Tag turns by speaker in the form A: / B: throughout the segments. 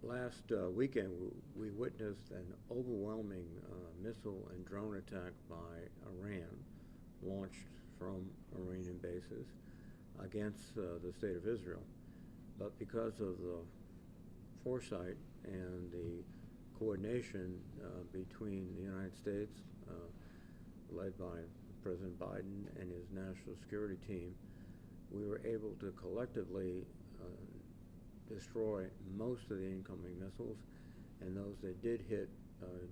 A: Last weekend, we witnessed an overwhelming missile and drone attack by Iran, launched from Iranian bases, against the state of Israel. But because of the foresight and the coordination between the United States, led by President Biden and his national security team, we were able to collectively destroy most of the incoming missiles, and those that did hit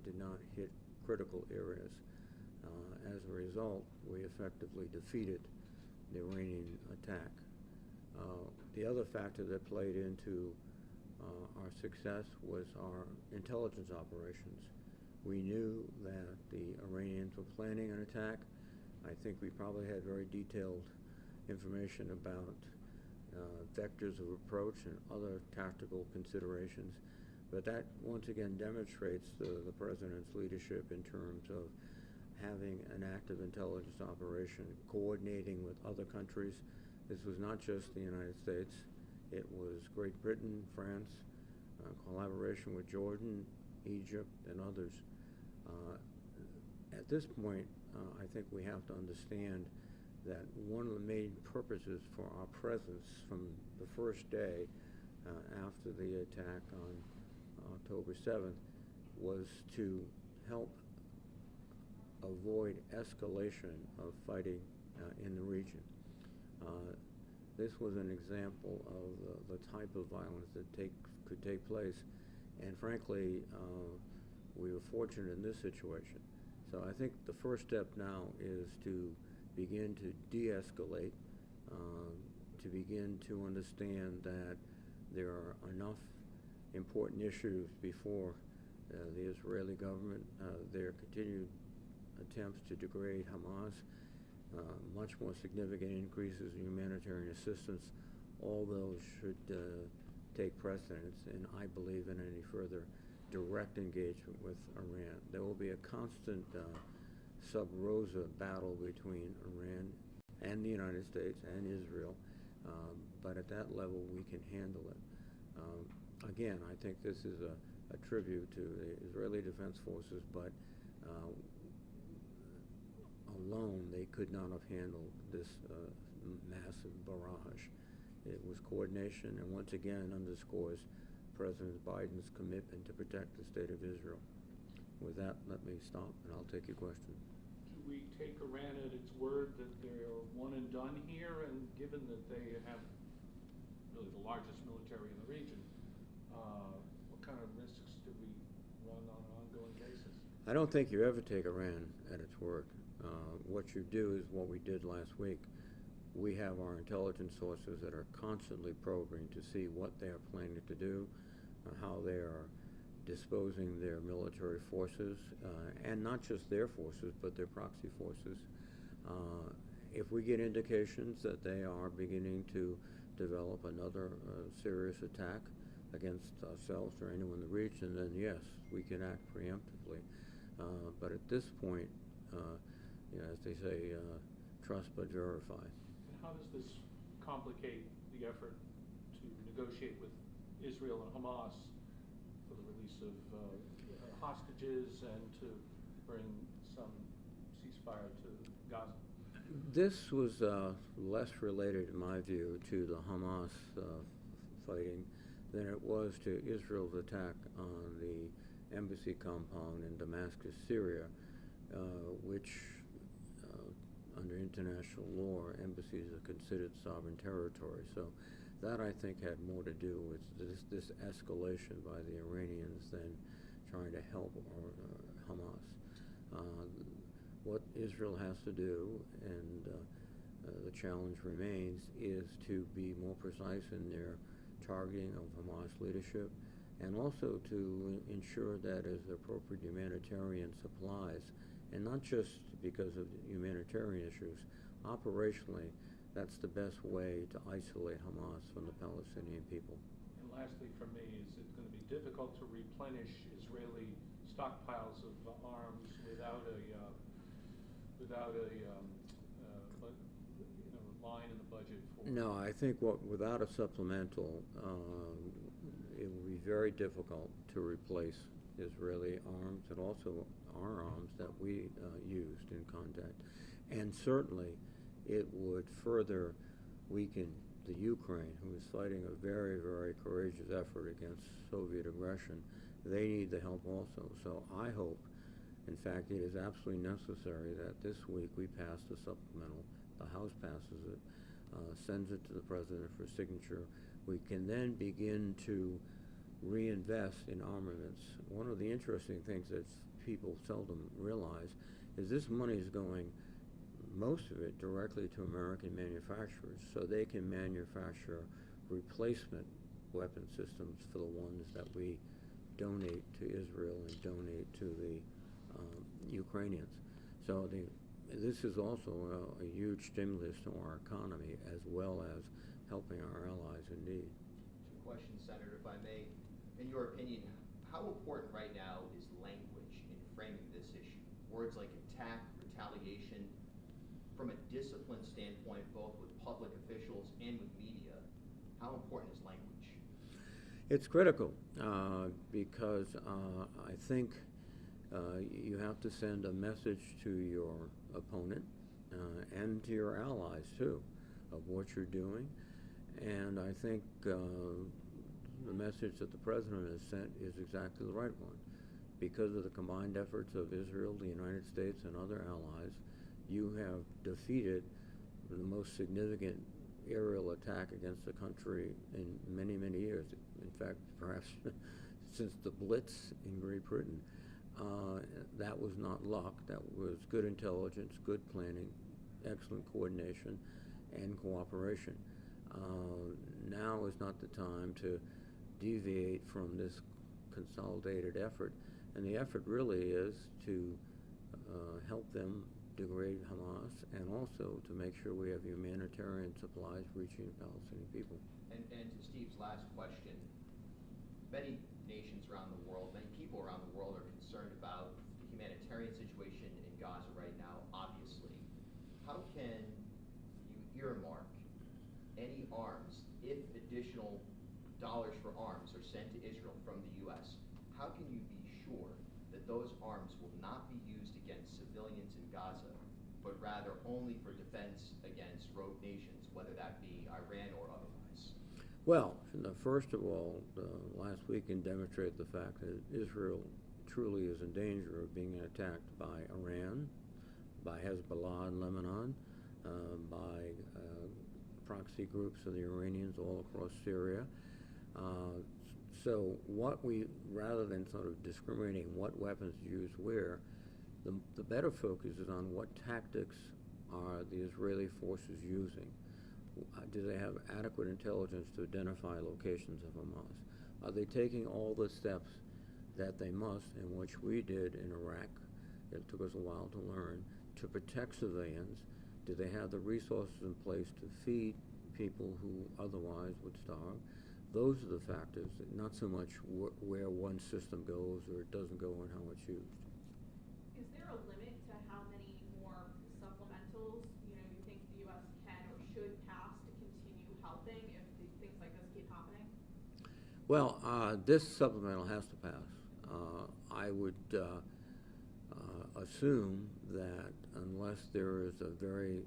A: did not hit critical areas. As a result, we effectively defeated the Iranian attack. The other factor that played into our success was our intelligence operations. We knew that the Iranians were planning an attack. I think we probably had very detailed information about vectors of approach and other tactical considerations. But that once again demonstrates the President's leadership in terms of having an active intelligence operation, coordinating with other countries. This was not just the United States. It was Great Britain, France, collaboration with Jordan, Egypt, and others. At this point, I think we have to understand that one of the main purposes for our presence from the first day after the attack on October 7th was to help avoid escalation of fighting in the region. This was an example of the type of violence that could take place, and frankly, we were fortunate in this situation. So I think the first step now is to begin to de-escalate, to begin to understand that there are enough important issues before the Israeli government, their continued attempts to degrade Hamas, much more significant increases in humanitarian assistance. All those should take precedence, and I believe in any further direct engagement with Iran. There will be a constant sub rosa battle between Iran and the United States and Israel, but at that level we can handle it. Again, I think this is a tribute to the Israeli Defense Forces, but alone they could not have handled this massive barrage. It was coordination, and once again underscores President Biden's commitment to protect the state of Israel. With that, let me stop, and I'll take your question.
B: Do we take Iran at its word that they're one and done here, and given that they have really the largest military in the region, what kind of risks do we run on an ongoing basis?
A: I don't think you ever take Iran at its word. What you do is what we did last week. We have our intelligence sources that are constantly probing to see what they are planning to do, how they are disposing their military forces, and not just their forces, but their proxy forces. If we get indications that they are beginning to develop another serious attack against ourselves or anyone in the region, then yes, we can act preemptively. But at this point, as they say, trust but verify.
B: And how does this complicate the effort to negotiate with Israel and Hamas for the release of hostages and to bring some ceasefire to Gaza?
A: This was less related, in my view, to the Hamas fighting than it was to Israel's attack on the embassy compound in Damascus, Syria, which under international law, embassies are considered sovereign territory. So that, I think, had more to do with this escalation by the Iranians than trying to help Hamas. What Israel has to do, and the challenge remains, is to be more precise in their targeting of Hamas leadership, and also to ensure that as appropriate humanitarian supplies, and not just because of humanitarian issues, operationally, that's the best way to isolate Hamas from the Palestinian people.
B: And lastly, for me, is it going to be difficult to replenish Israeli stockpiles of arms without a line in the budget for?
A: No, I think without a supplemental, it will be very difficult to replace Israeli arms and also our arms that we used in contact. And certainly it would further weaken the Ukraine, who is fighting a very, very courageous effort against Soviet aggression. They need the help also. So I hope, in fact, it is absolutely necessary that this week we pass the supplemental. The House passes it, sends it to the President for signature. We can then begin to reinvest in armaments. One of the interesting things that people seldom realize is this money is going, most of it, directly to American manufacturers, so they can manufacture replacement weapon systems for the ones that we donate to Israel and donate to the Ukrainians. So this is also a huge stimulus to our economy, as well as helping our allies in need.
C: Two questions, Senator, if I may. In your opinion, how important right now is language in framing this issue? Words like attack, retaliation, from a discipline standpoint, both with public officials and with media, how important is language?
A: It's critical because I think you have to send a message to your opponent and to your allies too of what you're doing. And I think the message that the President has sent is exactly the right one. Because of the combined efforts of Israel, the United States, and other allies, you have defeated the most significant aerial attack against the country in many, many years. In fact, perhaps since the Blitz in Great Britain. That was not luck. That was good intelligence, good planning, excellent coordination, and cooperation. Now is not the time to deviate from this consolidated effort. And the effort really is to help them degrade Hamas, and also to make sure we have humanitarian supplies reaching the Palestinian people.
C: And to Steve's last question, many nations around the world, many people around the world are concerned about the humanitarian situation in Gaza right now, obviously. How can you earmark any arms if additional dollars for arms are sent to Israel from the U.S.? How can you be sure that those arms will not be used against civilians in Gaza, but rather only for defense against rogue nations, whether that be Iran or otherwise?
A: Well, first of all, last weekend demonstrated the fact that Israel truly is in danger of being attacked by Iran, by Hezbollah in Lebanon, by proxy groups of the Iranians all across Syria. So what we, rather than sort of discriminating what weapons to use where, the better focus is on what tactics are the Israeli forces using. Do they have adequate intelligence to identify locations of Hamas? Are they taking all the steps that they must, and which we did in Iraq, it took us a while to learn, to protect civilians? Do they have the resources in place to feed people who otherwise would starve? Those are the factors, not so much where one system goes or it doesn't go and how it's used.
D: Is there a limit to how many more supplementals you think the U.S. can or should pass to continue helping if things like this keep happening?
A: Well, this supplemental has to pass. I would assume that unless there is a very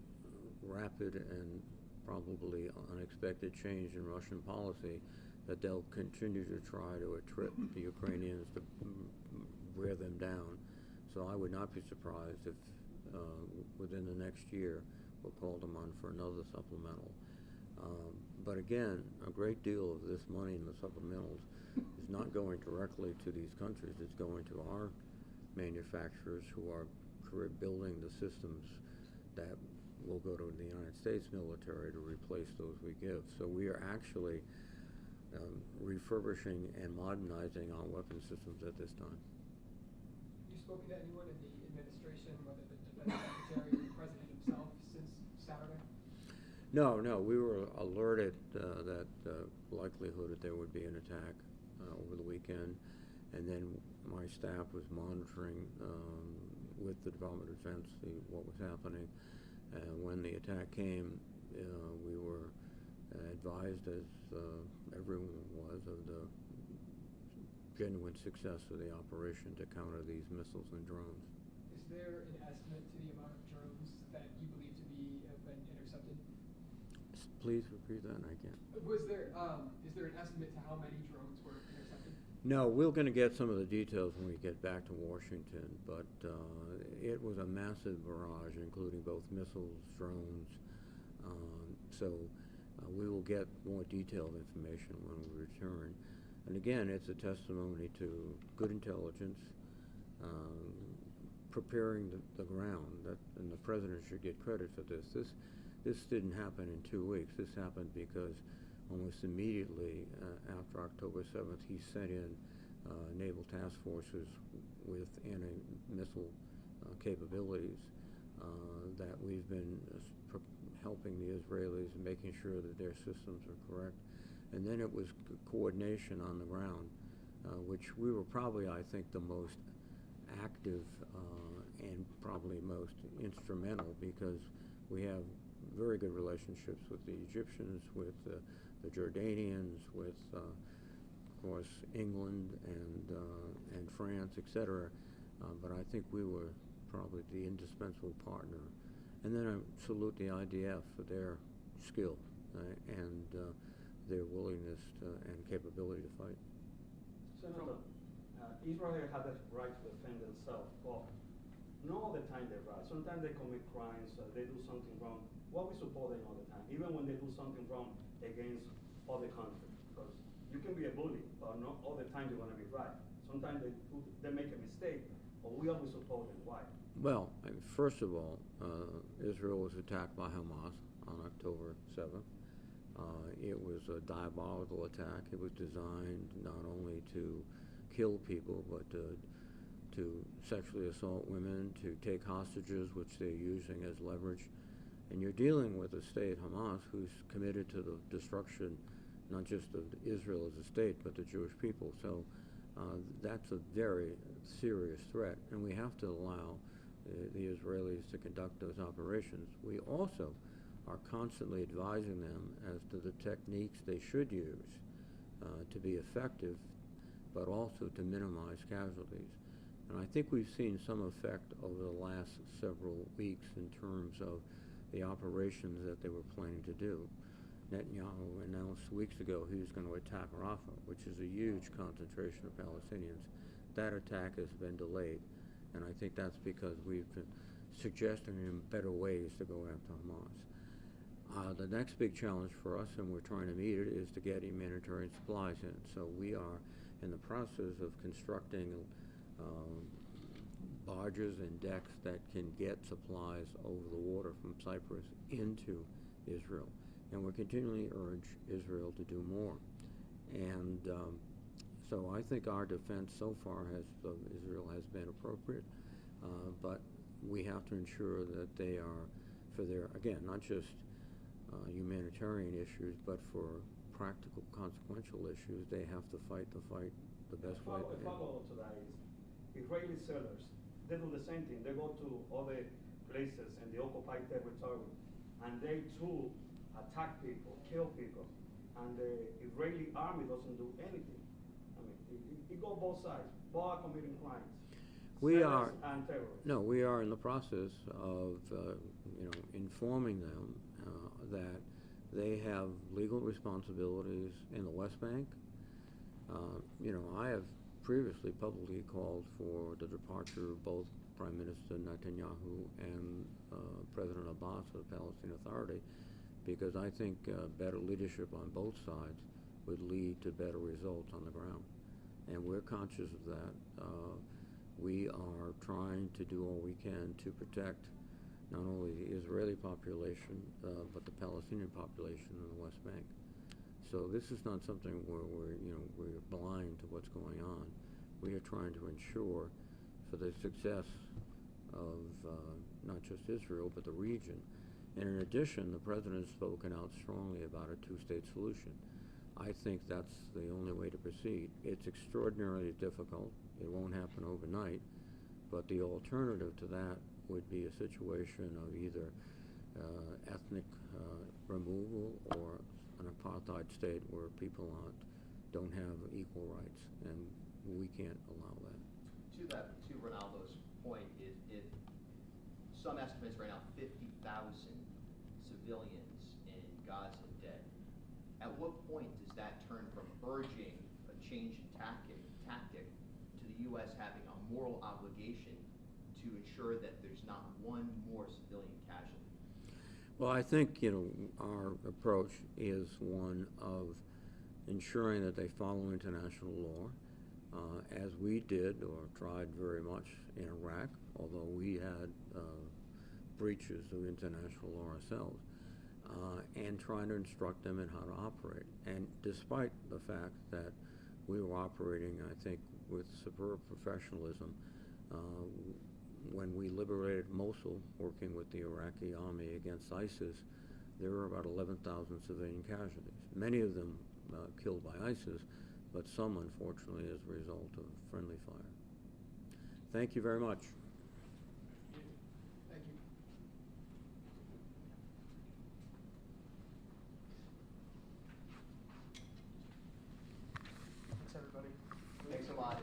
A: rapid and probably unexpected change in Russian policy, that they'll continue to try to attrip the Ukrainians to wear them down. So I would not be surprised if within the next year we'll call them on for another supplemental. But again, a great deal of this money in the supplementals is not going directly to these countries. It's going to our manufacturers who are building the systems that will go to the United States military to replace those we give. So we are actually refurbishing and modernizing our weapon systems at this time.
E: Have you spoken to anyone in the administration, whether the defense secretary or the president himself, since Saturday?
A: No, we were alerted that likelihood that there would be an attack over the weekend, and then my staff was monitoring with the Department of Defense what was happening. When the attack came, we were advised, as everyone was, of the genuine success of the operation to counter these missiles and drones.
E: Is there an estimate to the amount of drones that you believe to be have been intercepted?
A: Please repeat that, I can't.
E: Is there an estimate to how many drones were intercepted?
A: No, we're going to get some of the details when we get back to Washington, but it was a massive barrage, including both missiles, drones. So we will get more detailed information when we return. And again, it's a testimony to good intelligence, preparing the ground, and the president should get credit for this. This didn't happen in 2 weeks. This happened because almost immediately after October 7th, he sent in naval task forces with anti-missile capabilities that we've been helping the Israelis and making sure that their systems are correct. And then it was coordination on the ground, which we were probably, I think, the most active and probably most instrumental, because we have very good relationships with the Egyptians, with the Jordanians, with, of course, England and France, etc. But I think we were probably the indispensable partner. And then I salute the IDF for their skill and their willingness and capability to fight.
F: Senator, Israel has the right to defend themselves, but not all the time they're right. Sometimes they commit crimes, they do something wrong. What we support them all the time, even when they do something wrong against other countries. Because you can be a bully, but not all the time you're going to be right. Sometimes they make a mistake, but we always support them. Why?
A: Well, first of all, Israel was attacked by Hamas on October 7th. It was a diabolical attack. It was designed not only to kill people, but to sexually assault women, to take hostages, which they're using as leverage. And you're dealing with a state, Hamas, who's committed to the destruction not just of Israel as a state, but the Jewish people. So that's a very serious threat, and we have to allow the Israelis to conduct those operations. We also are constantly advising them as to the techniques they should use to be effective, but also to minimize casualties. And I think we've seen some effect over the last several weeks in terms of the operations that they were planning to do. Netanyahu announced weeks ago he was going to attack Rafah, which is a huge concentration of Palestinians. That attack has been delayed, and I think that's because we've been suggesting him better ways to go after Hamas. The next big challenge for us, and we're trying to meet it, is to get humanitarian supplies in. So we are in the process of constructing barges and decks that can get supplies over the water from Cyprus into Israel. And we're continually urge Israel to do more. And so I think our defense so far of Israel has been appropriate, but we have to ensure that they are, for their, again, not just humanitarian issues, but for practical, consequential issues, they have to fight the fight the best way they
F: A
A: can.
F: follow-up to that is, Israeli sellers, they do the same thing. They go to other places in the occupied territory, and they too attack people, kill people, and the Israeli army doesn't do anything. I mean, it goes both sides. Both are committing crimes.
A: We
F: Sellers
A: are-
F: and terrorists.
A: No, we are in the process of, informing them that they have legal responsibilities in the West Bank. I have previously publicly called for the departure of both Prime Minister Netanyahu and President Abbas of the Palestinian Authority, because I think better leadership on both sides would lead to better results on the ground. And we're conscious of that. We are trying to do all we can to protect not only the Israeli population, but the Palestinian population in the West Bank. So this is not something where we're blind to what's going on. We are trying to ensure for the success of not just Israel, but the region. And in addition, the president has spoken out strongly about a two-state solution. I think that's the only way to proceed. It's extraordinarily difficult. It won't happen overnight, but the alternative to that would be a situation of either ethnic removal or an apartheid state where people don't have equal rights. And we can't allow that.
C: To Ronaldo's point, if some estimates right now, 50,000 civilians in Gaza dead. At what point does that turn from urging a change in tactic to the U.S. having a moral obligation to ensure that there's not one more civilian casualty?
A: Well, I think, our approach is one of ensuring that they follow international law, as we did or tried very much in Iraq, although we had breaches of international law ourselves, and trying to instruct them in how to operate. And despite the fact that we were operating, I think, with superb professionalism, when we liberated Mosul, working with the Iraqi army against ISIS, there were about 11,000 civilian casualties, many of them killed by ISIS, but some, unfortunately, as a result of friendly fire. Thank you very much.
E: Thank you. Thanks, everybody.
C: Thanks a lot.